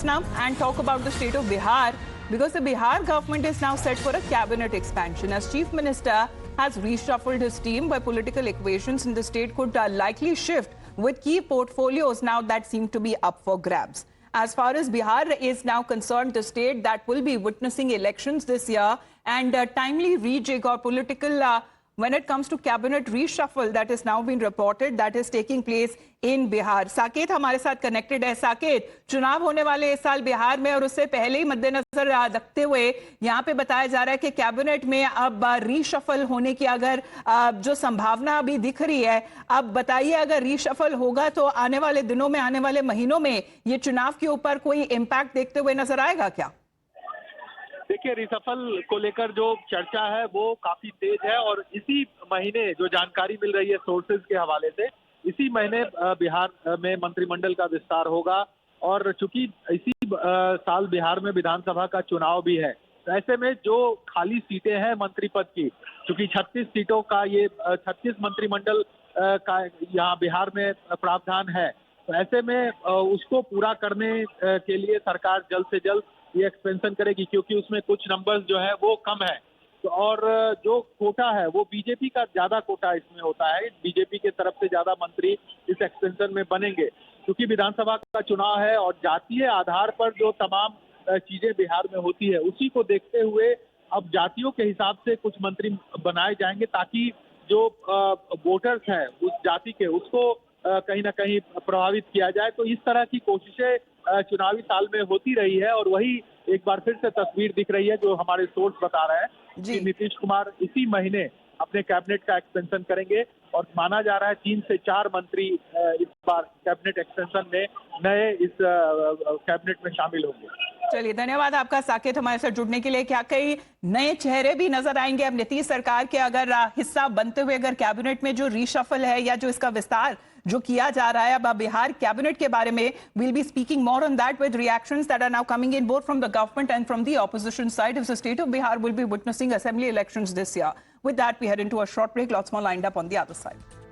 shifts now and talk about the state of Bihar, because the Bihar government is now set for a cabinet expansion as Chief Minister has reshuffled his team, where political equations in the state could likely shift with key portfolios now that seem to be up for grabs. As far as Bihar is now concerned, the state that will be witnessing elections this year and timely rejig or political when it comes to cabinet reshuffle that is now being reported that is taking place in Bihar. Saket हमारे साथ connected है। साकेत, चुनाव होने वाले इस साल बिहार में और उससे पहले ही मद्देनजर रखते हुए यहाँ पे बताया जा रहा है कि कैबिनेट में अब रीशफल होने की अगर जो संभावना अभी दिख रही है, अब बताइए अगर रीशफल होगा तो आने वाले दिनों में, आने वाले महीनों में ये चुनाव के ऊपर कोई इम्पैक्ट देखते हुए नजर आएगा क्या? देखिए, रिसफल को लेकर जो चर्चा है वो काफी तेज है और इसी महीने जो जानकारी मिल रही है सोर्सेज के हवाले से, इसी महीने बिहार में मंत्रिमंडल का विस्तार होगा। और चूंकि इसी साल बिहार में विधानसभा का चुनाव भी है, तो ऐसे में जो खाली सीटें हैं मंत्री पद की, चूंकि 36 सीटों का ये 36 मंत्रिमंडल का यहाँ बिहार में प्रावधान है, तो ऐसे में उसको पूरा करने के लिए सरकार जल्द से जल्द ये एक्सपेंशन करेगी, क्योंकि उसमें कुछ नंबर्स जो है वो कम है। तो और जो कोटा है वो बीजेपी का ज्यादा कोटा इसमें होता है, बीजेपी के तरफ से ज्यादा मंत्री इस एक्सपेंशन में बनेंगे, क्योंकि विधानसभा का चुनाव है और जातीय आधार पर जो तमाम चीजें बिहार में होती है उसी को देखते हुए अब जातियों के हिसाब से कुछ मंत्री बनाए जाएंगे, ताकि जो वोटर्स हैं उस जाति के, उसको कहीं ना कहीं प्रभावित किया जाए। तो इस तरह की कोशिशें चुनावी साल में होती रही है और वही एक बार फिर से तस्वीर दिख रही है जो हमारे सोर्स बता रहे हैं कि नीतीश कुमार इसी महीने अपने कैबिनेट का एक्सपेंशन करेंगे और माना जा रहा है 3 से 4 मंत्री इस बार कैबिनेट एक्सपेंशन में नए इस कैबिनेट में शामिल होंगे। चलिए, धन्यवाद आपका साकेत हमारे साथ जुड़ने के लिए। क्या कई नए चेहरे भी नजर आएंगे अब नीतीश सरकार के अगर हिस्सा बनते हुए, अगर कैबिनेट में जो रीशफल है या जो इसका विस्तार जो किया जा रहा है अब बिहार कैबिनेट के बारे में? we'll be speaking more on that with reactions that are now coming in both from the government and from the opposition side if the state of Bihar will be witnessing assembly elections this year. With that, we head into a short break. Lots more lined up on the other side.